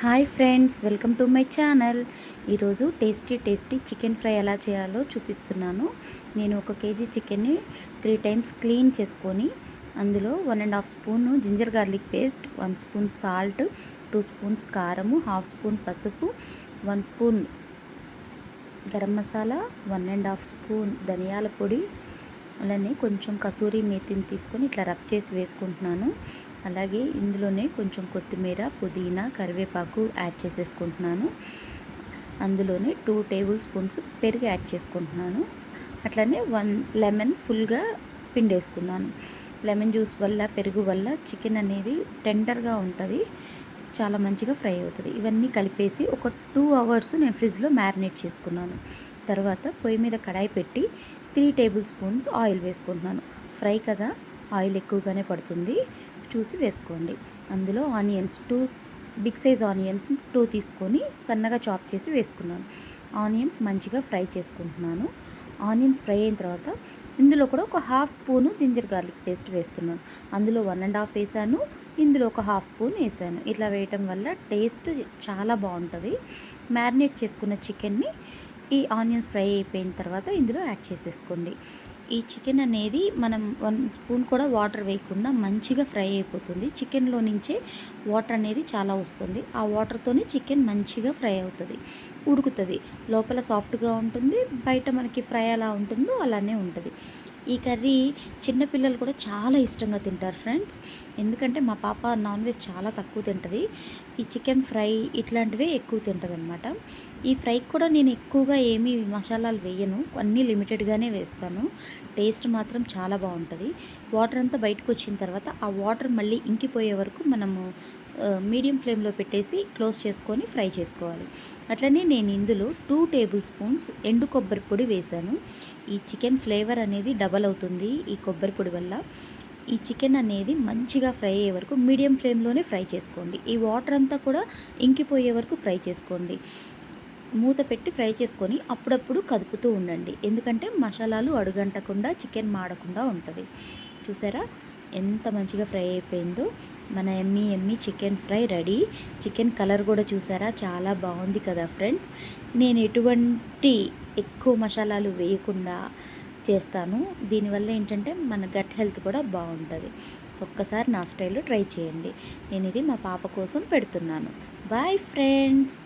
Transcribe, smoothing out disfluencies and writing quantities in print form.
Hi friends, welcome to my channel. ఈరోజు tasty chicken fry ఎలా చేయాలో చూపిస్తున్నాను. నేను 1 కేజీ చికెన్ని 3 టైమ్స్ క్లీన్ చేసుకొని అందులో 1.5 spoon ginger garlic paste, 1 spoon salt, 2 spoons కారము, 1/2 స్పూన్ పసుపు, 1 స్పూన్ గరం మసాలా, 1.5 స్పూన్ ధనియాల పొడి, అలానే కొంచెం కసూరి మేతిని తీసుకొని ఇట్లా రబ్ చేసి వేసుకుంటున్నాను. అలాగే ఇందులోనే కొంచెం కొత్తిమీర, పుదీనా, కరివేపాకు యాడ్ చేసేసుకుంటున్నాను. అందులోనే 2 టేబుల్ స్పూన్స్ పెరుగు యాడ్ చేసుకుంటున్నాను. అట్లనే 1 లెమన్ ఫుల్గా పిండేసుకున్నాను. లెమన్ జ్యూస్ వల్ల, పెరుగు వల్ల చికెన్ అనేది టెండర్గా ఉంటుంది, చాలా మంచిగా ఫ్రై అవుతుంది. ఇవన్నీ కలిపేసి ఒక 2 అవర్స్ నేను ఫ్రిడ్జ్లో మ్యారినేట్ చేసుకున్నాను. తర్వాత పొయ్యి మీద కడాయి పెట్టి 3 టేబుల్ స్పూన్స్ ఆయిల్ వేసుకుంటున్నాను. ఫ్రై కదా, ఆయిల్ ఎక్కువగానే పడుతుంది, చూసి వేసుకోండి. అందులో ఆనియన్స్ 2 బిగ్ సైజ్ ఆనియన్స్ 2 తీసుకొని సన్నగా చాప్ చేసి వేసుకున్నాను. ఆనియన్స్ మంచిగా ఫ్రై చేసుకుంటున్నాను. ఆనియన్స్ ఫ్రై అయిన తర్వాత ఇందులో కూడా ఒక 1/2 స్పూను జింజర్ గార్లిక్ పేస్ట్ వేస్తున్నాను. అందులో 1.5 వేసాను, ఇందులో ఒక 1/2 స్పూన్ వేసాను. ఇట్లా వేయటం వల్ల టేస్ట్ చాలా బాగుంటుంది. మ్యారినేట్ చేసుకున్న చికెన్ని ఈ ఆనియన్స్ ఫ్రై అయిపోయిన తర్వాత ఇందులో యాడ్ చేసేసుకోండి. ఈ చికెన్ అనేది మనం 1 స్పూన్ కూడా వాటర్ వేయకుండా మంచిగా ఫ్రై అయిపోతుంది. చికెన్లో నుంచే వాటర్ అనేది చాలా వస్తుంది. ఆ వాటర్తోనే చికెన్ మంచిగా ఫ్రై అవుతుంది, ఉడుకుతుంది. లోపల సాఫ్ట్గా ఉంటుంది, బయట మనకి ఫ్రై ఎలా ఉంటుందో అలానే ఉంటుంది. ఈ కర్రీ చిన్నపిల్లలు కూడా చాలా ఇష్టంగా తింటారు ఫ్రెండ్స్. ఎందుకంటే మా పాప నాన్ వెజ్ చాలా తక్కువ తింటుంది. ఈ చికెన్ ఫ్రై ఇట్లాంటివే ఎక్కువ తింటుంది అనమాట. ఈ ఫ్రైకి కూడా నేను ఎక్కువగా ఏమీ మసాలాలు వేయను, అన్నీ లిమిటెడ్గానే వేస్తాను. టేస్ట్ మాత్రం చాలా బాగుంటుంది. వాటర్ అంతా బయటకు వచ్చిన తర్వాత ఆ వాటర్ మళ్ళీ ఇంకిపోయే వరకు మనము మీడియం ఫ్లేమ్లో పెట్టేసి క్లోజ్ చేసుకొని ఫ్రై చేసుకోవాలి. అట్లనే నేను ఇందులో 2 టేబుల్ స్పూన్స్ ఎండు కొబ్బరి పొడి వేశాను. ఈ చికెన్ ఫ్లేవర్ అనేది డబల్ అవుతుంది ఈ కొబ్బరి పొడి వల్ల. ఈ చికెన్ అనేది మంచిగా ఫ్రై అయ్యే వరకు మీడియం ఫ్లేమ్లోనే ఫ్రై చేసుకోండి. ఈ వాటర్ అంతా కూడా ఇంకిపోయే వరకు ఫ్రై చేసుకోండి. మూత పెట్టి ఫ్రై చేసుకొని అప్పుడప్పుడు కదుపుతూ ఉండండి, ఎందుకంటే మసాలాలు అడుగంటకుండా చికెన్ మాడకుండా ఉంటుంది. చూసారా ఎంత మంచిగా ఫ్రై అయిపోయిందో. మన Emmy chicken fry ready. Chicken colour కూడా చూసారా, చాలా బాగుంది కదా ఫ్రెండ్స్. నేను ఎటువంటి ఎక్కువ మసాలాలు వేయకుండా చేస్తాను. దీనివల్ల ఏంటంటే మన గట్ హెల్త్ కూడా బాగుంటుంది. ఒక్కసారి నా స్టైల్లో ట్రై చేయండి. నేను ఇది మా పాప కోసం పెడుతున్నాను. Boy friends.